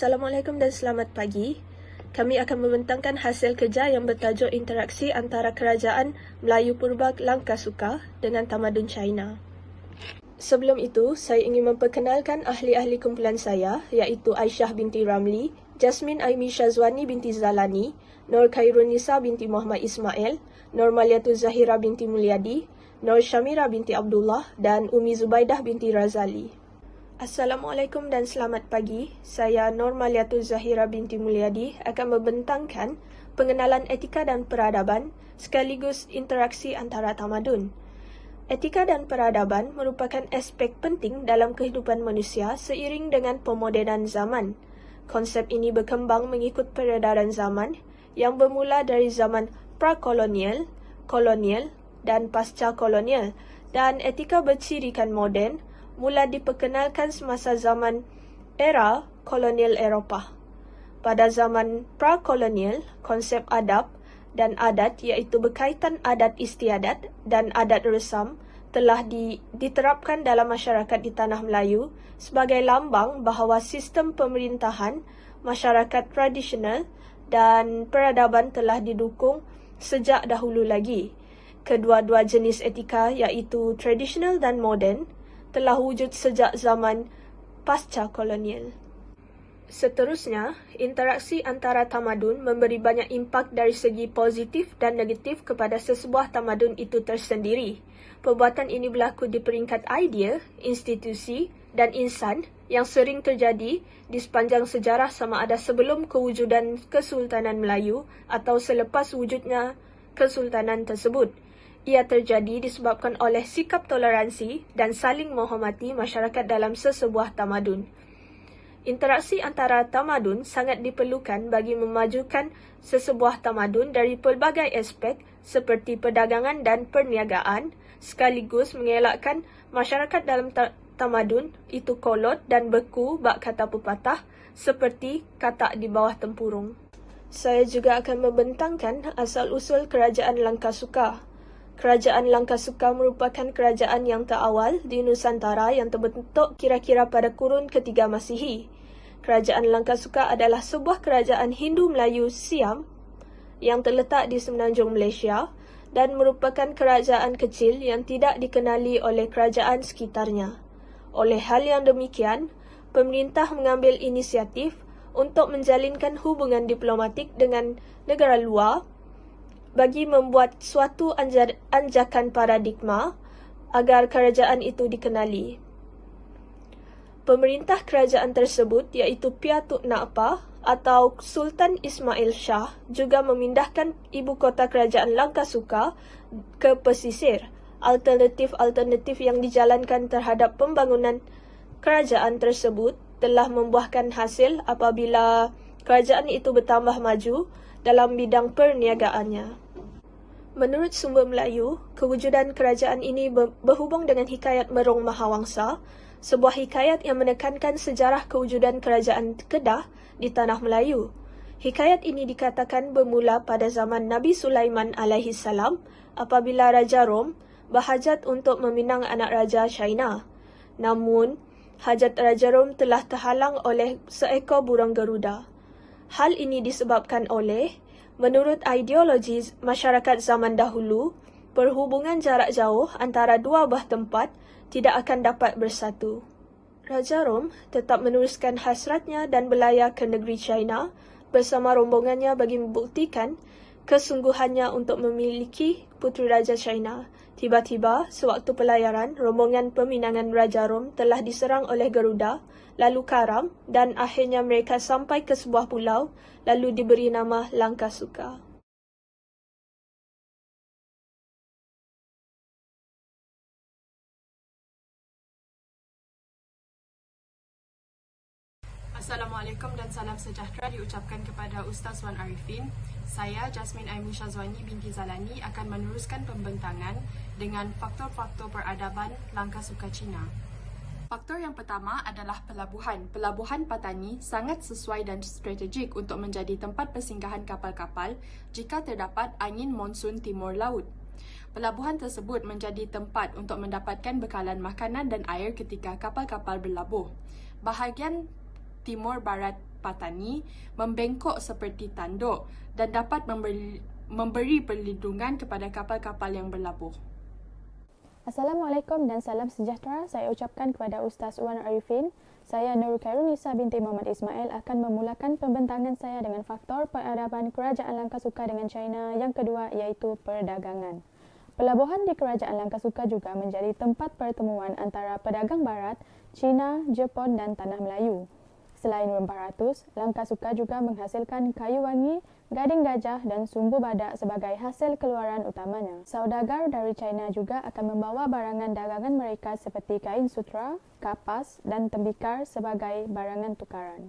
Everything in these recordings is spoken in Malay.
Assalamualaikum dan selamat pagi. Kami akan membentangkan hasil kerja yang bertajuk Interaksi Antara Kerajaan Melayu Purba Langkasuka dengan Tamadun China. Sebelum itu, saya ingin memperkenalkan ahli-ahli kumpulan saya, iaitu Aisyah binti Ramli, Jasmine Aimi Syazwani binti Zalani, Nur Khairunisa binti Muhammad Ismail, Nur Maliatul Zahira binti Mulyadi, Nur Syamira binti Abdullah dan Umi Zubaidah binti Razali. Assalamualaikum dan selamat pagi. Saya Nur Maliatul Zahira binti Mulyadi akan membentangkan pengenalan etika dan peradaban sekaligus interaksi antara tamadun. Etika dan peradaban merupakan aspek penting dalam kehidupan manusia seiring dengan pemodenan zaman. Konsep ini berkembang mengikut peredaran zaman yang bermula dari zaman prakolonial, kolonial dan pasca kolonial, dan etika bercirikan moden mula diperkenalkan semasa zaman era kolonial Eropah. Pada zaman prakolonial, konsep adab dan adat iaitu berkaitan adat istiadat dan adat resam telah diterapkan dalam masyarakat di Tanah Melayu sebagai lambang bahawa sistem pemerintahan, masyarakat tradisional dan peradaban telah didukung sejak dahulu lagi. Kedua-dua jenis etika iaitu tradisional dan moden telah wujud sejak zaman pasca kolonial. Seterusnya, interaksi antara tamadun memberi banyak impak dari segi positif dan negatif kepada sesebuah tamadun itu tersendiri. Perbuatan ini berlaku di peringkat idea, institusi dan insan yang sering terjadi di sepanjang sejarah sama ada sebelum kewujudan Kesultanan Melayu atau selepas wujudnya Kesultanan tersebut. Ia terjadi disebabkan oleh sikap toleransi dan saling menghormati masyarakat dalam sesebuah tamadun. Interaksi antara tamadun sangat diperlukan bagi memajukan sesebuah tamadun dari pelbagai aspek seperti perdagangan dan perniagaan, sekaligus mengelakkan masyarakat dalam tamadun itu kolot dan beku bak kata pepatah seperti katak di bawah tempurung. Saya juga akan membentangkan asal-usul Kerajaan Langkasuka. Kerajaan Langkasuka merupakan kerajaan yang terawal di Nusantara yang terbentuk kira-kira pada kurun ketiga Masihi. Kerajaan Langkasuka adalah sebuah kerajaan Hindu Melayu Siam yang terletak di semenanjung Malaysia dan merupakan kerajaan kecil yang tidak dikenali oleh kerajaan sekitarnya. Oleh hal yang demikian, pemerintah mengambil inisiatif untuk menjalinkan hubungan diplomatik dengan negara luar bagi membuat suatu anjakan paradigma agar kerajaan itu dikenali. Pemerintah kerajaan tersebut iaitu Pia Tuk Nakpa atau Sultan Ismail Shah juga memindahkan ibu kota kerajaan Langkasuka ke pesisir. Alternatif-alternatif yang dijalankan terhadap pembangunan kerajaan tersebut telah membuahkan hasil apabila kerajaan itu bertambah maju dalam bidang perniagaannya. Menurut sumber Melayu, kewujudan kerajaan ini berhubung dengan hikayat Merong Mahawangsa, sebuah hikayat yang menekankan sejarah kewujudan kerajaan Kedah di Tanah Melayu. Hikayat ini dikatakan bermula pada zaman Nabi Sulaiman alaihi salam apabila Raja Rom berhajat untuk meminang anak Raja China. Namun, hajat Raja Rom telah terhalang oleh seekor burung Garuda. Hal ini disebabkan oleh, menurut ideologi masyarakat zaman dahulu, perhubungan jarak jauh antara dua buah tempat tidak akan dapat bersatu. Raja Rom tetap meneruskan hasratnya dan berlayar ke negeri China bersama rombongannya bagi membuktikan kesungguhannya untuk memiliki puteri Raja China. Tiba-tiba, sewaktu pelayaran, rombongan peminangan Raja Rom telah diserang oleh Garuda, lalu karam dan akhirnya mereka sampai ke sebuah pulau, lalu diberi nama Langkasuka. Assalamualaikum dan salam sejahtera diucapkan kepada Ustaz Wan Arifin. Saya, Jasmine Aimi Syazwani binti Zalani, akan meneruskan pembentangan dengan faktor-faktor peradaban Langkasuka Cina. Faktor yang pertama adalah pelabuhan. Pelabuhan Patani sangat sesuai dan strategik untuk menjadi tempat persinggahan kapal-kapal jika terdapat angin monsun timur laut. Pelabuhan tersebut menjadi tempat untuk mendapatkan bekalan makanan dan air ketika kapal-kapal berlabuh. Bahagian timur barat Patani membengkok seperti tanduk dan dapat memberi perlindungan kepada kapal-kapal yang berlabuh. Assalamualaikum dan salam sejahtera. Saya ucapkan kepada Ustaz Wan Arifin. Saya Nurul Khairunisa binti Muhammad Ismail akan memulakan pembentangan saya dengan faktor peradaban Kerajaan Langkasuka dengan China yang kedua iaitu perdagangan. Pelabuhan di Kerajaan Langkasuka juga menjadi tempat pertemuan antara pedagang barat, China, Jepun dan Tanah Melayu. Selain rempah ratus, Langkasuka juga menghasilkan kayu wangi, gading gajah dan sumbu badak sebagai hasil keluaran utamanya. Saudagar dari China juga akan membawa barangan dagangan mereka seperti kain sutra, kapas dan tembikar sebagai barangan tukaran.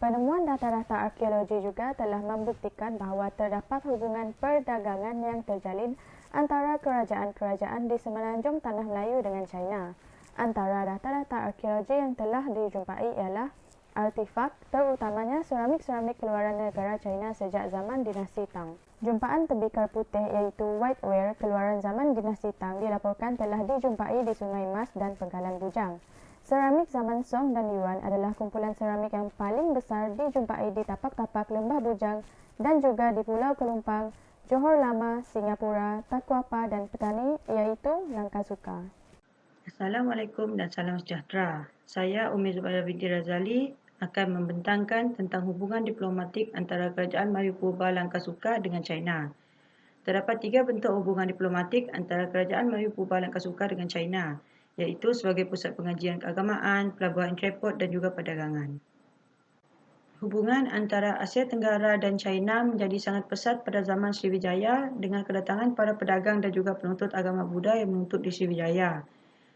Penemuan data-data arkeologi juga telah membuktikan bahawa terdapat hubungan perdagangan yang terjalin antara kerajaan-kerajaan di semenanjung Tanah Melayu dengan China. Antara data-data arkeologi yang telah dijumpai ialah artifak, terutamanya seramik-seramik keluaran negara China sejak zaman dinasti Tang. Jumpaan tembikar putih iaitu whiteware keluaran zaman dinasti Tang dilaporkan telah dijumpai di Sungai Mas dan Penggalan Bujang. Seramik zaman Song dan Yuan adalah kumpulan seramik yang paling besar dijumpai di tapak-tapak Lembah Bujang dan juga di Pulau Kelumpang, Johor Lama, Singapura, Takwapa dan Petani iaitu Langkasuka. Assalamualaikum dan salam sejahtera. Saya Umi Zubaidah binti Razali akan membentangkan tentang hubungan diplomatik antara Kerajaan Melayu Purba Langkasuka dengan China. Terdapat 3 bentuk hubungan diplomatik antara Kerajaan Melayu Purba Langkasuka dengan China, iaitu sebagai pusat pengajian keagamaan, pelabuhan intraport dan juga perdagangan. Hubungan antara Asia Tenggara dan China menjadi sangat pesat pada zaman Sriwijaya dengan kedatangan para pedagang dan juga penuntut agama Buddha yang menuntut di Sriwijaya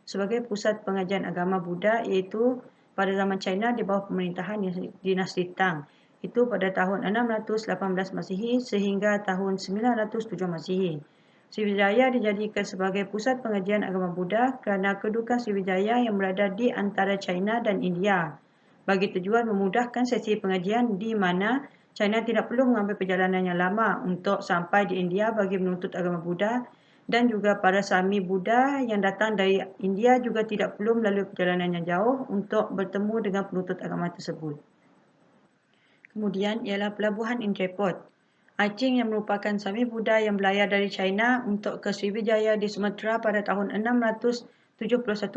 sebagai pusat pengajian agama Buddha, iaitu pada zaman China di bawah pemerintahan dinasti Tang, itu pada tahun 618 Masihi sehingga tahun 907 Masihi. Sriwijaya dijadikan sebagai pusat pengajian agama Buddha kerana kedudukan Sriwijaya yang berada di antara China dan India, bagi tujuan memudahkan sesi pengajian di mana China tidak perlu mengambil perjalanan yang lama untuk sampai di India bagi menuntut agama Buddha, dan juga para Sami Buddha yang datang dari India juga tidak perlu melalui perjalanan yang jauh untuk bertemu dengan penuntut agama tersebut. Kemudian ialah pelabuhan intraport. Acing yang merupakan Sami Buddha yang berlayar dari China untuk ke Sriwijaya di Sumatera pada tahun 671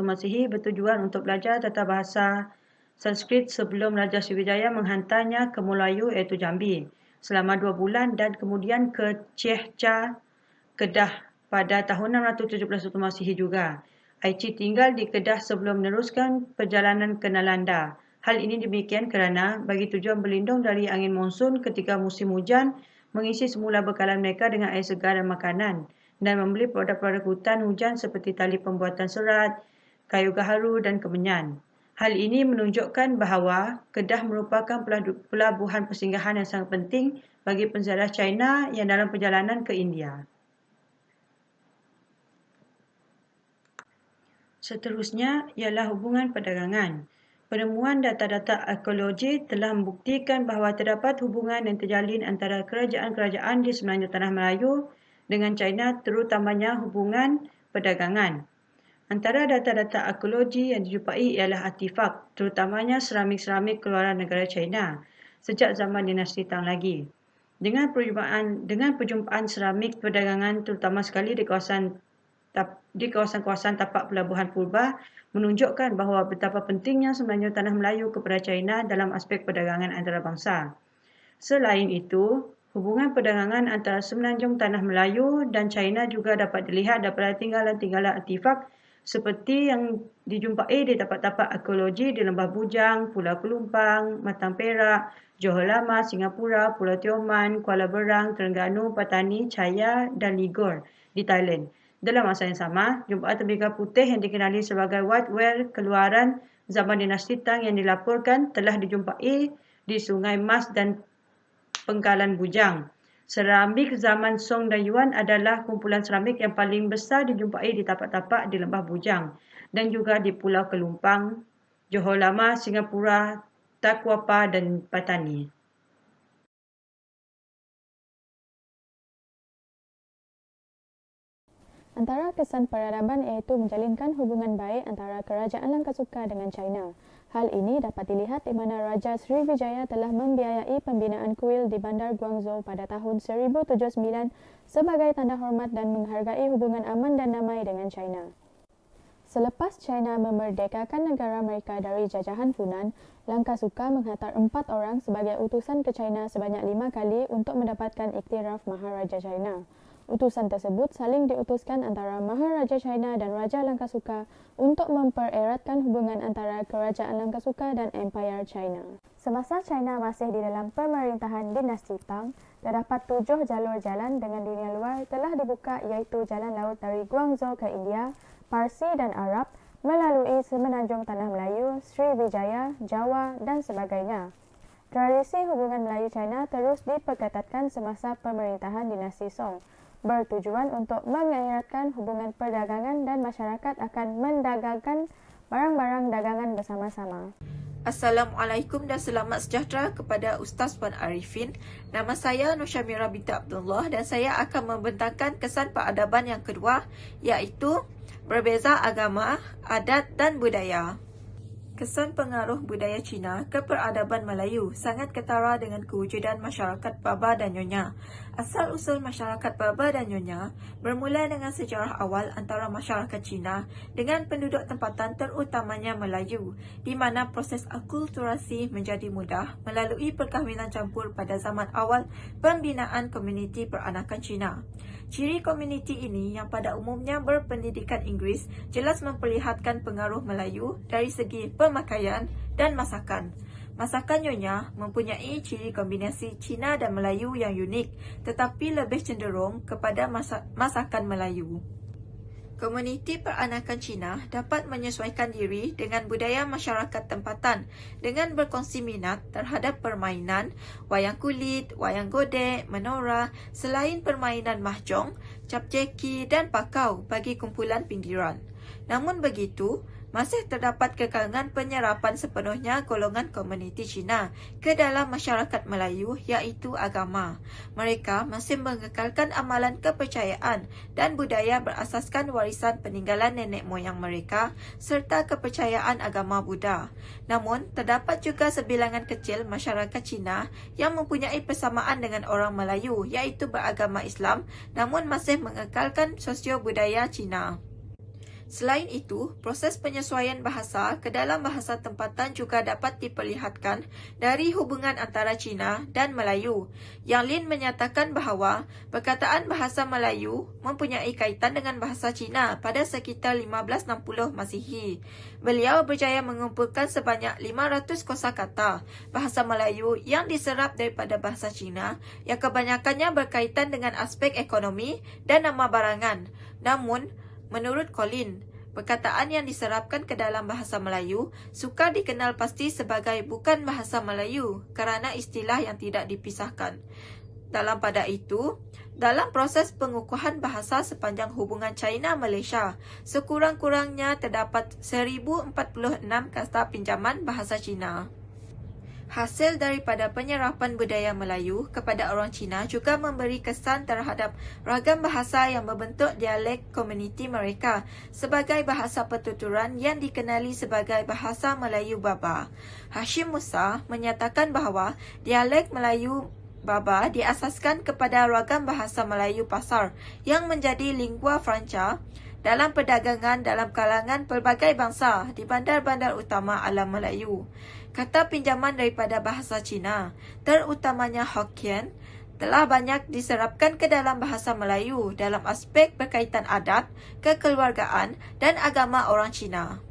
Masihi bertujuan untuk belajar tata bahasa Sanskrit sebelum Raja Sriwijaya menghantarnya ke Melayu iaitu Jambi selama 2 bulan dan kemudian ke Ciehca, Kedah pada tahun 671 Masihi juga. Aichi tinggal di Kedah sebelum meneruskan perjalanan ke Nalanda. Hal ini demikian kerana bagi tujuan berlindung dari angin monsun ketika musim hujan, mengisi semula bekalan mereka dengan air segar dan makanan, dan membeli produk-produk hutan hujan seperti tali pembuatan serat, kayu gaharu dan kemenyan. Hal ini menunjukkan bahawa Kedah merupakan pelabuhan persinggahan yang sangat penting bagi penziarah China yang dalam perjalanan ke India. Seterusnya ialah hubungan perdagangan. Penemuan data-data arkeologi telah membuktikan bahawa terdapat hubungan yang terjalin antara kerajaan-kerajaan di semenanjung Tanah Melayu dengan China, terutamanya hubungan perdagangan. Antara data-data arkeologi yang dijumpai ialah artifak, terutamanya seramik-seramik keluaran negara China sejak zaman dinasti Tang lagi. Dengan perjumpaan seramik perdagangan terutama sekali di kawasan-kawasan tapak pelabuhan purba menunjukkan bahawa betapa pentingnya semenanjung Tanah Melayu kepada China dalam aspek perdagangan antarabangsa. Selain itu, hubungan perdagangan antara semenanjung Tanah Melayu dan China juga dapat dilihat daripada tinggalan-tinggalan artifak seperti yang dijumpai di tapak-tapak arkeologi di Lembah Bujang, Pulau Kelumpang, Matang Perak, Johor Lama, Singapura, Pulau Tioman, Kuala Berang, Terengganu, Patani, Chaya dan Ligor di Thailand. Dalam masa yang sama, jumpaan tembikar putih yang dikenali sebagai whiteware keluaran zaman dinasti Tang yang dilaporkan telah dijumpai di Sungai Mas dan Penggalan Bujang. Seramik zaman Song dan Yuan adalah kumpulan seramik yang paling besar dijumpai di tapak-tapak di Lembah Bujang dan juga di Pulau Kelumpang, Johor Lama, Singapura, Takwapa dan Patani. Antara kesan peradaban iaitu menjalinkan hubungan baik antara Kerajaan Langkasuka dengan China. Hal ini dapat dilihat di mana Raja Sriwijaya telah membiayai pembinaan kuil di Bandar Guangzhou pada tahun 1079 sebagai tanda hormat dan menghargai hubungan aman dan damai dengan China. Selepas China memerdekakan negara mereka dari jajahan Funan, Langkasuka menghantar 4 orang sebagai utusan ke China sebanyak 5 kali untuk mendapatkan iktiraf Maharaja China. Utusan tersebut saling diutuskan antara Maharaja China dan Raja Langkasuka untuk mempereratkan hubungan antara Kerajaan Langkasuka dan Empire China. Semasa China masih di dalam pemerintahan dinasti Tang, terdapat 7 jalur jalan dengan dunia luar telah dibuka, iaitu jalan laut dari Guangzhou ke India, Parsi dan Arab, melalui semenanjung Tanah Melayu, Sriwijaya, Jawa dan sebagainya. Tradisi hubungan Melayu-China terus diperketatkan semasa pemerintahan dinasti Song, bertujuan untuk mengeratkan hubungan perdagangan dan masyarakat akan mendagangkan barang-barang dagangan bersama-sama. Assalamualaikum dan selamat sejahtera kepada Ustaz Wan Arifin. Nama saya Nur Syamira binti Abdullah dan saya akan membentangkan kesan peradaban yang kedua, iaitu berbeza agama, adat dan budaya. Kesan pengaruh budaya Cina ke peradaban Melayu sangat ketara dengan kewujudan masyarakat Baba dan Nyonya. Asal-usul masyarakat Baba dan Nyonya bermula dengan sejarah awal antara masyarakat Cina dengan penduduk tempatan terutamanya Melayu, di mana proses akulturasi menjadi mudah melalui perkahwinan campur pada zaman awal pembinaan komuniti peranakan Cina. Ciri komuniti ini yang pada umumnya berpendidikan Inggeris jelas memperlihatkan pengaruh Melayu dari segi pemakaian dan masakan. Masakan Nyonya mempunyai ciri kombinasi Cina dan Melayu yang unik, tetapi lebih cenderung kepada masakan Melayu. Komuniti peranakan Cina dapat menyesuaikan diri dengan budaya masyarakat tempatan dengan berkongsi minat terhadap permainan, wayang kulit, wayang godek, menora, selain permainan mahjong, capceki dan pakau bagi kumpulan pinggiran. Namun begitu, masih terdapat kekalangan penyerapan sepenuhnya golongan komuniti Cina ke dalam masyarakat Melayu, iaitu agama. Mereka masih mengekalkan amalan kepercayaan dan budaya berasaskan warisan peninggalan nenek moyang mereka serta kepercayaan agama Buddha. Namun, terdapat juga sebilangan kecil masyarakat Cina yang mempunyai persamaan dengan orang Melayu, iaitu beragama Islam namun masih mengekalkan sosio-budaya Cina. Selain itu, proses penyesuaian bahasa ke dalam bahasa tempatan juga dapat diperlihatkan dari hubungan antara Cina dan Melayu. Yang Lin menyatakan bahawa perkataan bahasa Melayu mempunyai kaitan dengan bahasa Cina pada sekitar 1560 Masihi. Beliau berjaya mengumpulkan sebanyak 500 kosakata bahasa Melayu yang diserap daripada bahasa Cina yang kebanyakannya berkaitan dengan aspek ekonomi dan nama barangan. Namun, menurut Colin, perkataan yang diserapkan ke dalam bahasa Melayu sukar dikenal pasti sebagai bukan bahasa Melayu kerana istilah yang tidak dipisahkan. Dalam proses pengukuhan bahasa sepanjang hubungan China-Malaysia, sekurang-kurangnya terdapat 1046 kata pinjaman bahasa Cina. Hasil daripada penyerapan budaya Melayu kepada orang Cina juga memberi kesan terhadap ragam bahasa yang membentuk dialek komuniti mereka sebagai bahasa pertuturan yang dikenali sebagai bahasa Melayu Baba. Hashim Musa menyatakan bahawa dialek Melayu Baba diasaskan kepada ragam bahasa Melayu pasar yang menjadi lingua franca dalam perdagangan dalam kalangan pelbagai bangsa di bandar-bandar utama alam Melayu. Kata pinjaman daripada bahasa Cina, terutamanya Hokkien, telah banyak diserapkan ke dalam bahasa Melayu dalam aspek berkaitan adat, kekeluargaan dan agama orang Cina.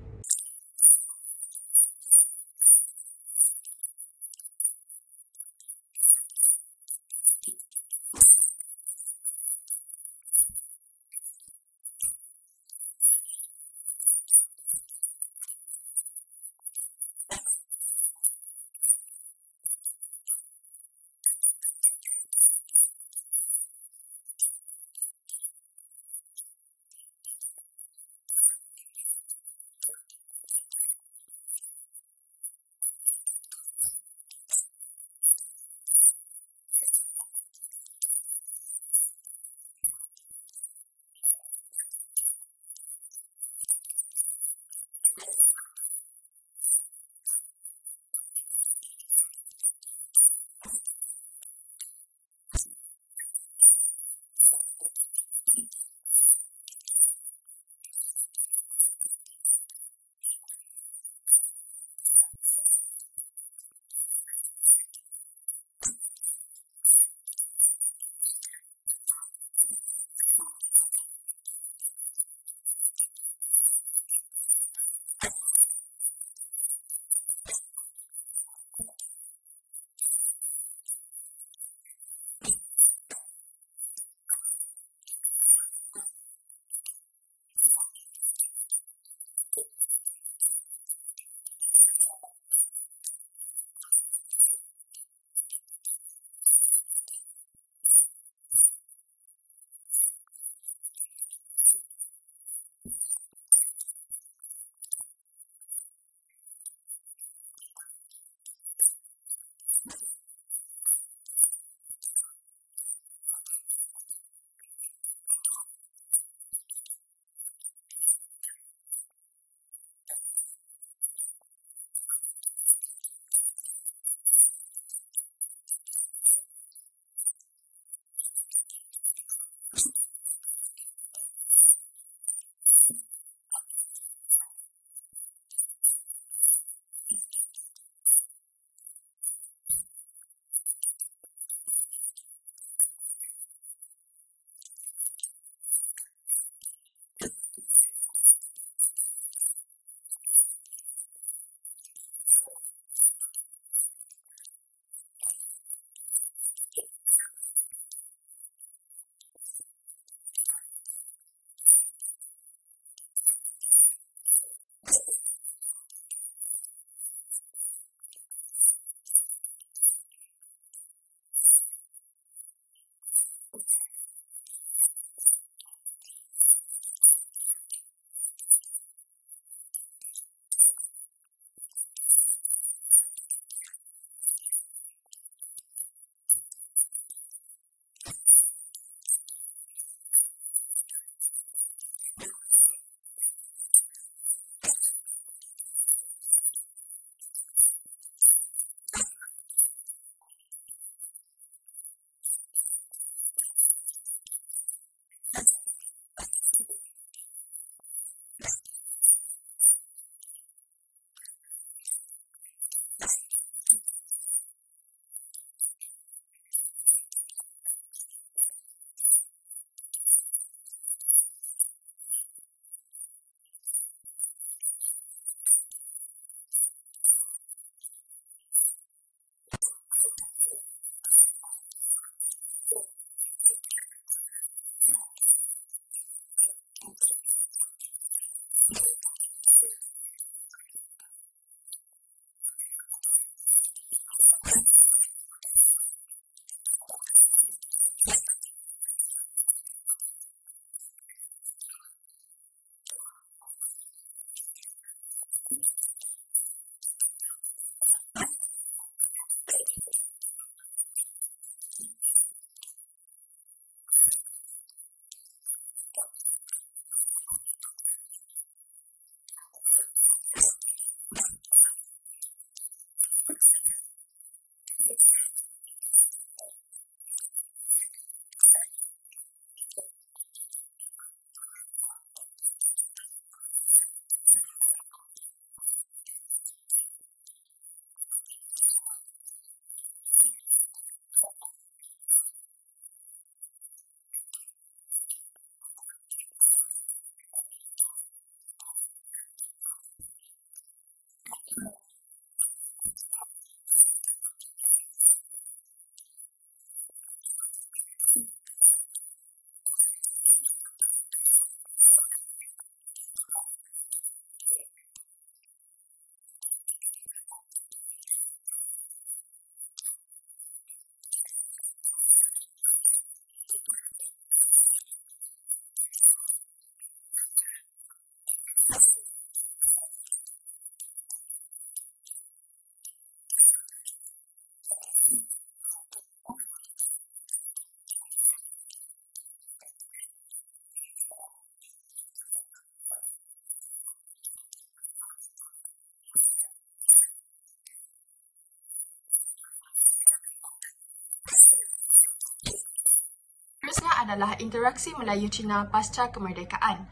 Seterusnya adalah interaksi Melayu Cina pasca kemerdekaan.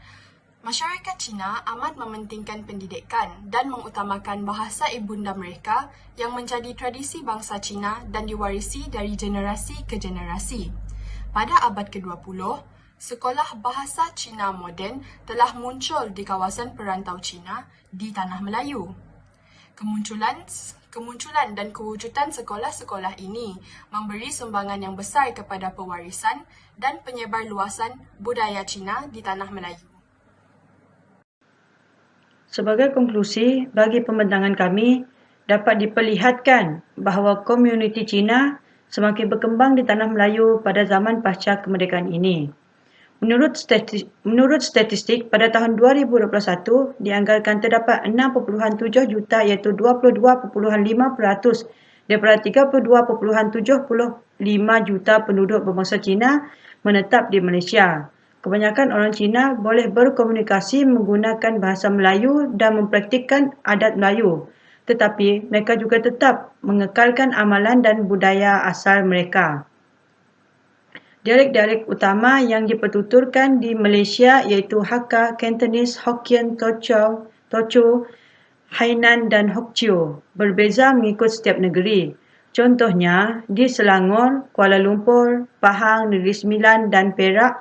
Masyarakat Cina amat mementingkan pendidikan dan mengutamakan bahasa ibunda mereka yang menjadi tradisi bangsa Cina dan diwarisi dari generasi ke generasi. Pada abad ke-20, sekolah bahasa Cina moden telah muncul di kawasan perantau Cina di Tanah Melayu. Kemunculan dan kewujudan sekolah-sekolah ini memberi sumbangan yang besar kepada pewarisan dan penyebarluasan budaya Cina di Tanah Melayu. Sebagai konklusi, bagi pembentangan kami, dapat diperlihatkan bahawa komuniti Cina semakin berkembang di Tanah Melayu pada zaman pasca kemerdekaan ini. Menurut statistik, pada tahun 2021, dianggarkan terdapat 6.7 juta iaitu 22.5% daripada 32.75 juta penduduk berbangsa Cina menetap di Malaysia. Kebanyakan orang Cina boleh berkomunikasi menggunakan bahasa Melayu dan mempraktikkan adat Melayu, tetapi mereka juga tetap mengekalkan amalan dan budaya asal mereka. Dialek-dialek utama yang dipertuturkan di Malaysia iaitu Hakka, Cantonese, Hokkien, Teochew, Hainan dan Hokkien berbeza mengikut setiap negeri. Contohnya, di Selangor, Kuala Lumpur, Pahang, Negeri Sembilan dan Perak,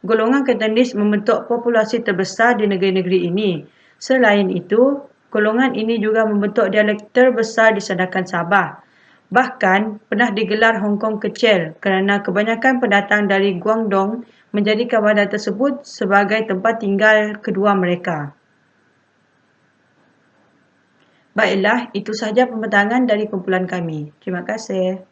golongan Cantonese membentuk populasi terbesar di negeri-negeri ini. Selain itu, golongan ini juga membentuk dialek terbesar di Sandakan Sabah. Bahkan pernah digelar Hong Kong kecil kerana kebanyakan pendatang dari Guangdong menjadikan bandar tersebut sebagai tempat tinggal kedua mereka. Baiklah, itu sahaja pembentangan dari kumpulan kami. Terima kasih.